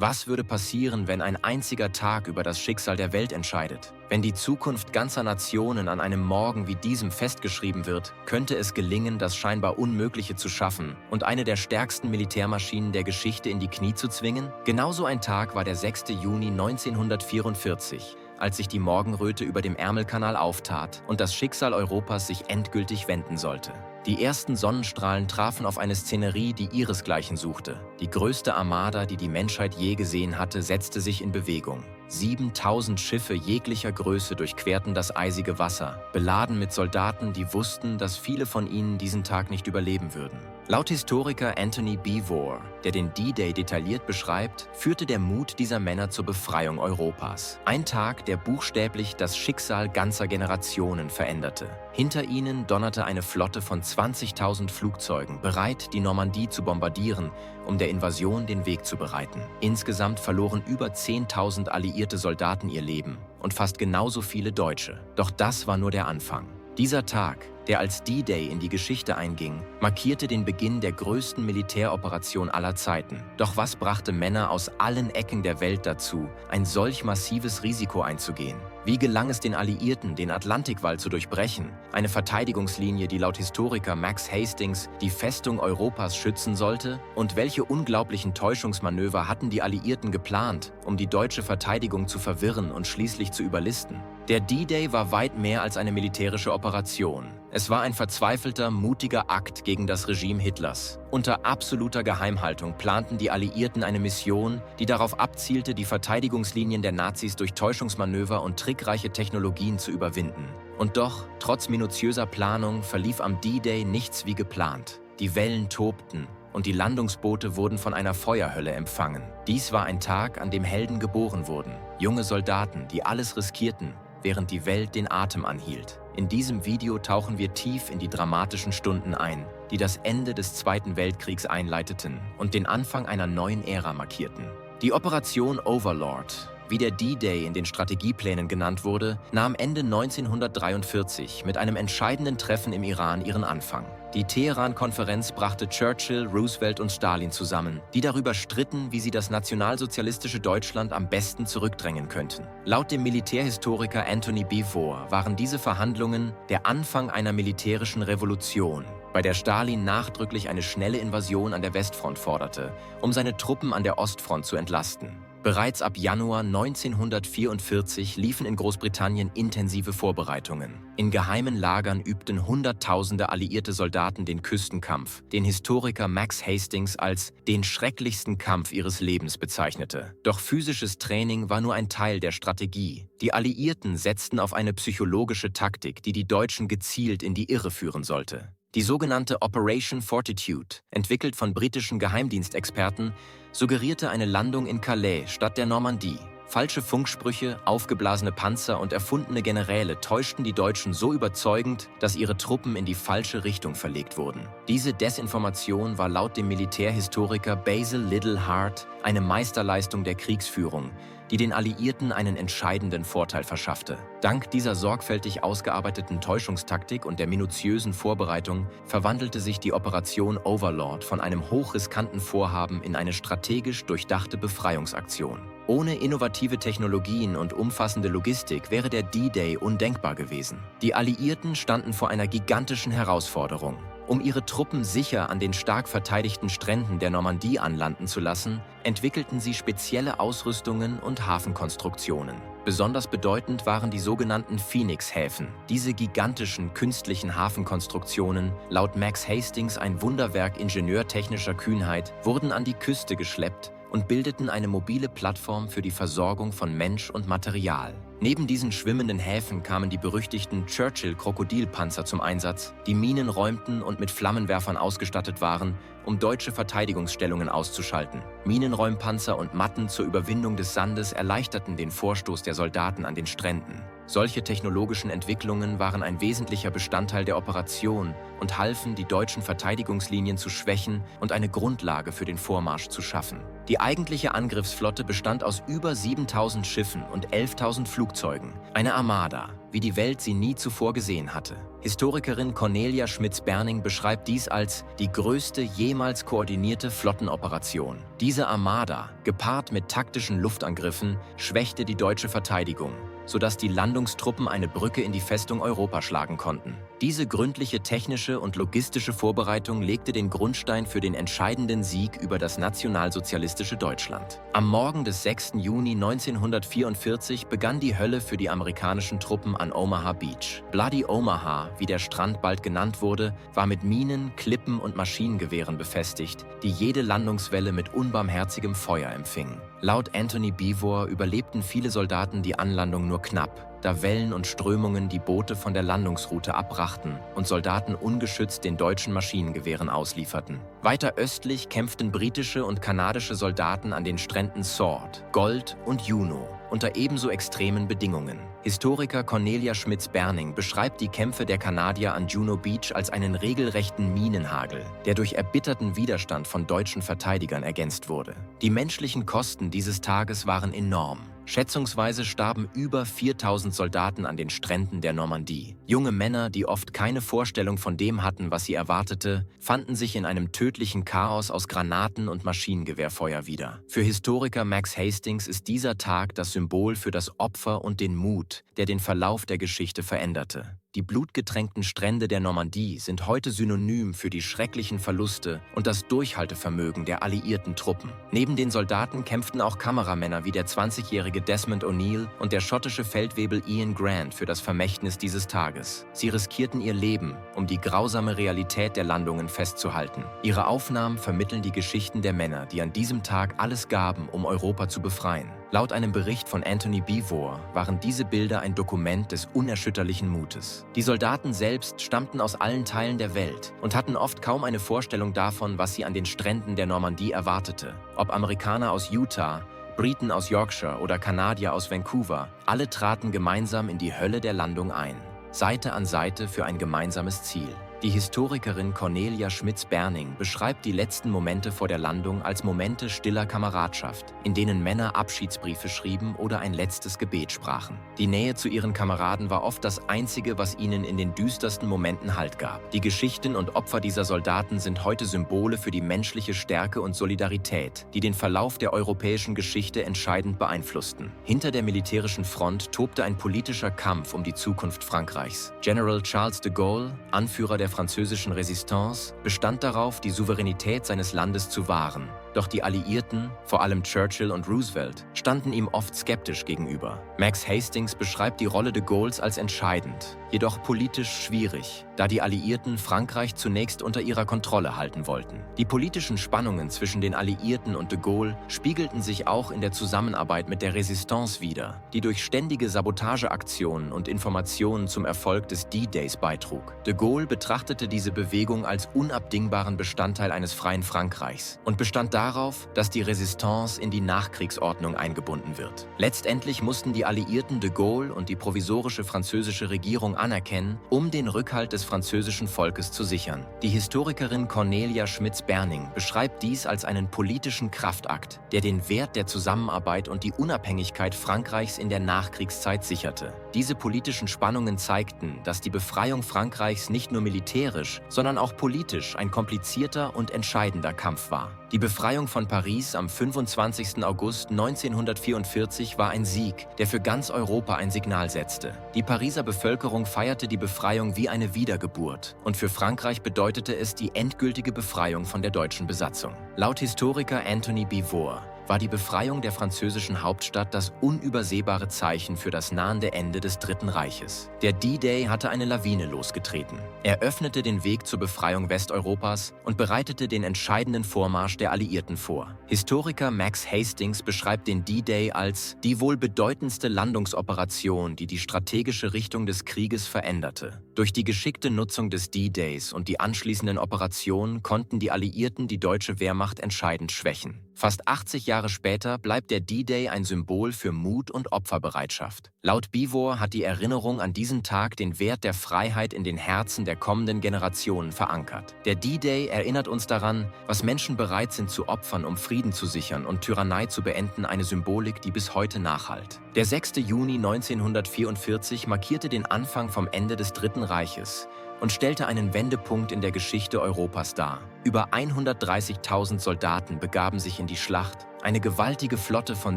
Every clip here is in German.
Was würde passieren, wenn ein einziger Tag über das Schicksal der Welt entscheidet? Wenn die Zukunft ganzer Nationen an einem Morgen wie diesem festgeschrieben wird, könnte es gelingen, das scheinbar Unmögliche zu schaffen und eine der stärksten Militärmaschinen der Geschichte in die Knie zu zwingen? Genauso ein Tag war der 6. Juni 1944, als sich die Morgenröte über dem Ärmelkanal auftat und das Schicksal Europas sich endgültig wenden sollte. Die ersten Sonnenstrahlen trafen auf eine Szenerie, die ihresgleichen suchte. Die größte Armada, die die Menschheit je gesehen hatte, setzte sich in Bewegung. 7000 Schiffe jeglicher Größe durchquerten das eisige Wasser, beladen mit Soldaten, die wussten, dass viele von ihnen diesen Tag nicht überleben würden. Laut Historiker Anthony Beevor, der den D-Day detailliert beschreibt, führte der Mut dieser Männer zur Befreiung Europas. Ein Tag, der buchstäblich das Schicksal ganzer Generationen veränderte. Hinter ihnen donnerte eine Flotte von 20.000 Flugzeugen, bereit, die Normandie zu bombardieren, um der Invasion den Weg zu bereiten. Insgesamt verloren über 10.000 alliierte Soldaten ihr Leben und fast genauso viele Deutsche. Doch das war nur der Anfang. Dieser Tag, der als D-Day in die Geschichte einging, markierte den Beginn der größten Militäroperation aller Zeiten. Doch was brachte Männer aus allen Ecken der Welt dazu, ein solch massives Risiko einzugehen? Wie gelang es den Alliierten, den Atlantikwall zu durchbrechen, eine Verteidigungslinie, die laut Historiker Max Hastings die Festung Europas schützen sollte? Und welche unglaublichen Täuschungsmanöver hatten die Alliierten geplant, um die deutsche Verteidigung zu verwirren und schließlich zu überlisten? Der D-Day war weit mehr als eine militärische Operation. Es war ein verzweifelter, mutiger Akt gegen das Regime Hitlers. Unter absoluter Geheimhaltung planten die Alliierten eine Mission, die darauf abzielte, die Verteidigungslinien der Nazis durch Täuschungsmanöver und trickreiche Technologien zu überwinden. Und doch, trotz minutiöser Planung, verlief am D-Day nichts wie geplant. Die Wellen tobten und die Landungsboote wurden von einer Feuerhölle empfangen. Dies war ein Tag, an dem Helden geboren wurden. Junge Soldaten, die alles riskierten, während die Welt den Atem anhielt. In diesem Video tauchen wir tief in die dramatischen Stunden ein, die das Ende des Zweiten Weltkriegs einleiteten und den Anfang einer neuen Ära markierten. Die Operation Overlord, wie der D-Day in den Strategieplänen genannt wurde, nahm Ende 1943 mit einem entscheidenden Treffen im Iran ihren Anfang. Die Teheran-Konferenz brachte Churchill, Roosevelt und Stalin zusammen, die darüber stritten, wie sie das nationalsozialistische Deutschland am besten zurückdrängen könnten. Laut dem Militärhistoriker Anthony Beevor waren diese Verhandlungen der Anfang einer militärischen Revolution, bei der Stalin nachdrücklich eine schnelle Invasion an der Westfront forderte, um seine Truppen an der Ostfront zu entlasten. Bereits ab Januar 1944 liefen in Großbritannien intensive Vorbereitungen. In geheimen Lagern übten Hunderttausende alliierte Soldaten den Küstenkampf, den Historiker Max Hastings als den schrecklichsten Kampf ihres Lebens bezeichnete. Doch physisches Training war nur ein Teil der Strategie. Die Alliierten setzten auf eine psychologische Taktik, die die Deutschen gezielt in die Irre führen sollte. Die sogenannte Operation Fortitude, entwickelt von britischen Geheimdienstexperten, suggerierte eine Landung in Calais statt der Normandie. Falsche Funksprüche, aufgeblasene Panzer und erfundene Generäle täuschten die Deutschen so überzeugend, dass ihre Truppen in die falsche Richtung verlegt wurden. Diese Desinformation war laut dem Militärhistoriker Basil Liddell Hart eine Meisterleistung der Kriegsführung, die den Alliierten einen entscheidenden Vorteil verschaffte. Dank dieser sorgfältig ausgearbeiteten Täuschungstaktik und der minutiösen Vorbereitung verwandelte sich die Operation Overlord von einem hochriskanten Vorhaben in eine strategisch durchdachte Befreiungsaktion. Ohne innovative Technologien und umfassende Logistik wäre der D-Day undenkbar gewesen. Die Alliierten standen vor einer gigantischen Herausforderung. Um ihre Truppen sicher an den stark verteidigten Stränden der Normandie anlanden zu lassen, entwickelten sie spezielle Ausrüstungen und Hafenkonstruktionen. Besonders bedeutend waren die sogenannten Phoenix-Häfen. Diese gigantischen künstlichen Hafenkonstruktionen, laut Max Hastings ein Wunderwerk ingenieurtechnischer Kühnheit, wurden an die Küste geschleppt und bildeten eine mobile Plattform für die Versorgung von Mensch und Material. Neben diesen schwimmenden Häfen kamen die berüchtigten Churchill-Krokodilpanzer zum Einsatz, die Minen räumten und mit Flammenwerfern ausgestattet waren, um deutsche Verteidigungsstellungen auszuschalten. Minenräumpanzer und Matten zur Überwindung des Sandes erleichterten den Vorstoß der Soldaten an den Stränden. Solche technologischen Entwicklungen waren ein wesentlicher Bestandteil der Operation und halfen, die deutschen Verteidigungslinien zu schwächen und eine Grundlage für den Vormarsch zu schaffen. Die eigentliche Angriffsflotte bestand aus über 7.000 Schiffen und 11.000 Flugzeugen. Flugzeugen, eine Armada, wie die Welt sie nie zuvor gesehen hatte. Historikerin Cornelia Schmitz-Berning beschreibt dies als die größte jemals koordinierte Flottenoperation. Diese Armada, gepaart mit taktischen Luftangriffen, schwächte die deutsche Verteidigung, sodass die Landungstruppen eine Brücke in die Festung Europa schlagen konnten. Diese gründliche technische und logistische Vorbereitung legte den Grundstein für den entscheidenden Sieg über das nationalsozialistische Deutschland. Am Morgen des 6. Juni 1944 begann die Hölle für die amerikanischen Truppen an Omaha Beach. Bloody Omaha, wie der Strand bald genannt wurde, war mit Minen, Klippen und Maschinengewehren befestigt, die jede Landungswelle mit unbarmherzigem Feuer empfingen. Laut Anthony Beevor überlebten viele Soldaten die Anlandung nur knapp, da Wellen und Strömungen die Boote von der Landungsroute abbrachten und Soldaten ungeschützt den deutschen Maschinengewehren auslieferten. Weiter östlich kämpften britische und kanadische Soldaten an den Stränden Sword, Gold und Juno unter ebenso extremen Bedingungen. Historiker Cornelia Schmitz-Berning beschreibt die Kämpfe der Kanadier an Juno Beach als einen regelrechten Minenhagel, der durch erbitterten Widerstand von deutschen Verteidigern ergänzt wurde. Die menschlichen Kosten dieses Tages waren enorm. Schätzungsweise starben über 4000 Soldaten an den Stränden der Normandie. Junge Männer, die oft keine Vorstellung von dem hatten, was sie erwartete, fanden sich in einem tödlichen Chaos aus Granaten und Maschinengewehrfeuer wieder. Für Historiker Max Hastings ist dieser Tag das Symbol für das Opfer und den Mut, der den Verlauf der Geschichte veränderte. Die blutgetränkten Strände der Normandie sind heute synonym für die schrecklichen Verluste und das Durchhaltevermögen der alliierten Truppen. Neben den Soldaten kämpften auch Kameramänner wie der 20-jährige Desmond O'Neill und der schottische Feldwebel Ian Grant für das Vermächtnis dieses Tages. Sie riskierten ihr Leben, um die grausame Realität der Landungen festzuhalten. Ihre Aufnahmen vermitteln die Geschichten der Männer, die an diesem Tag alles gaben, um Europa zu befreien. Laut einem Bericht von Anthony Beevor waren diese Bilder ein Dokument des unerschütterlichen Mutes. Die Soldaten selbst stammten aus allen Teilen der Welt und hatten oft kaum eine Vorstellung davon, was sie an den Stränden der Normandie erwartete. Ob Amerikaner aus Utah, Briten aus Yorkshire oder Kanadier aus Vancouver, alle traten gemeinsam in die Hölle der Landung ein, Seite an Seite für ein gemeinsames Ziel. Die Historikerin Cornelia Schmitz-Berning beschreibt die letzten Momente vor der Landung als Momente stiller Kameradschaft, in denen Männer Abschiedsbriefe schrieben oder ein letztes Gebet sprachen. Die Nähe zu ihren Kameraden war oft das Einzige, was ihnen in den düstersten Momenten Halt gab. Die Geschichten und Opfer dieser Soldaten sind heute Symbole für die menschliche Stärke und Solidarität, die den Verlauf der europäischen Geschichte entscheidend beeinflussten. Hinter der militärischen Front tobte ein politischer Kampf um die Zukunft Frankreichs. General Charles de Gaulle, Anführer der französischen Resistance, bestand darauf, die Souveränität seines Landes zu wahren. Doch die Alliierten, vor allem Churchill und Roosevelt, standen ihm oft skeptisch gegenüber. Max Hastings beschreibt die Rolle de Gaulles als entscheidend, jedoch politisch schwierig, da die Alliierten Frankreich zunächst unter ihrer Kontrolle halten wollten. Die politischen Spannungen zwischen den Alliierten und de Gaulle spiegelten sich auch in der Zusammenarbeit mit der Resistance wider, die durch ständige Sabotageaktionen und Informationen zum Erfolg des D-Days beitrug. De Gaulle betrachtete diese Bewegung als unabdingbaren Bestandteil eines freien Frankreichs und bestand darauf, dass die Resistance in die Nachkriegsordnung eingebunden wird. Letztendlich mussten die Alliierten de Gaulle und die provisorische französische Regierung anerkennen, um den Rückhalt des französischen Volkes zu sichern. Die Historikerin Cornelia Schmitz-Berning beschreibt dies als einen politischen Kraftakt, der den Wert der Zusammenarbeit und die Unabhängigkeit Frankreichs in der Nachkriegszeit sicherte. Diese politischen Spannungen zeigten, dass die Befreiung Frankreichs nicht nur militärisch, sondern auch politisch ein komplizierter und entscheidender Kampf war. Die Befreiung von Paris am 25. August 1944 war ein Sieg, der für ganz Europa ein Signal setzte. Die Pariser Bevölkerung feierte die Befreiung wie eine Wiedergeburt und für Frankreich bedeutete es die endgültige Befreiung von der deutschen Besatzung. Laut Historiker Anthony Beevor war die Befreiung der französischen Hauptstadt das unübersehbare Zeichen für das nahende Ende des Dritten Reiches. Der D-Day hatte eine Lawine losgetreten. Er öffnete den Weg zur Befreiung Westeuropas und bereitete den entscheidenden Vormarsch der Alliierten vor. Historiker Max Hastings beschreibt den D-Day als die wohl bedeutendste Landungsoperation, die die strategische Richtung des Krieges veränderte. Durch die geschickte Nutzung des D-Days und die anschließenden Operationen konnten die Alliierten die deutsche Wehrmacht entscheidend schwächen. Fast 80 Jahre später bleibt der D-Day ein Symbol für Mut und Opferbereitschaft. Laut BIVOR hat die Erinnerung an diesen Tag den Wert der Freiheit in den Herzen der kommenden Generationen verankert. Der D-Day erinnert uns daran, was Menschen bereit sind zu opfern, um Frieden zu sichern und Tyrannei zu beenden, eine Symbolik, die bis heute nachhallt. Der 6. Juni 1944 markierte den Anfang vom Ende des Dritten Reiches und stellte einen Wendepunkt in der Geschichte Europas dar. Über 130.000 Soldaten begaben sich in die Schlacht. Eine gewaltige Flotte von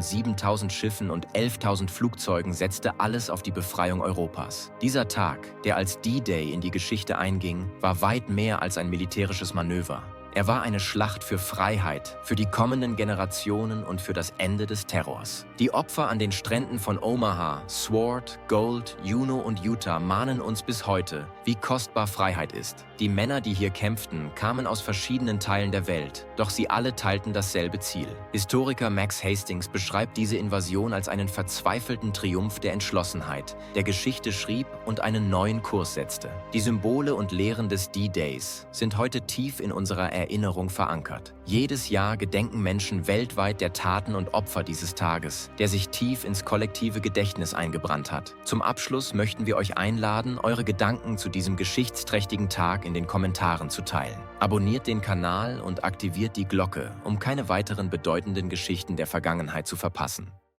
7.000 Schiffen und 11.000 Flugzeugen setzte alles auf die Befreiung Europas. Dieser Tag, der als D-Day in die Geschichte einging, war weit mehr als ein militärisches Manöver. Er war eine Schlacht für Freiheit, für die kommenden Generationen und für das Ende des Terrors. Die Opfer an den Stränden von Omaha, Sword, Gold, Juno und Utah mahnen uns bis heute, wie kostbar Freiheit ist. Die Männer, die hier kämpften, kamen aus verschiedenen Teilen der Welt, doch sie alle teilten dasselbe Ziel. Historiker Max Hastings beschreibt diese Invasion als einen verzweifelten Triumph der Entschlossenheit, der Geschichte schrieb und einen neuen Kurs setzte. Die Symbole und Lehren des D-Days sind heute tief in unserer Erinnerung verankert. Jedes Jahr gedenken Menschen weltweit der Taten und Opfer dieses Tages, der sich tief ins kollektive Gedächtnis eingebrannt hat. Zum Abschluss möchten wir euch einladen, eure Gedanken zu diesem geschichtsträchtigen Tag in den Kommentaren zu teilen. Abonniert den Kanal und aktiviert die Glocke, um keine weiteren bedeutenden Geschichten der Vergangenheit zu verpassen.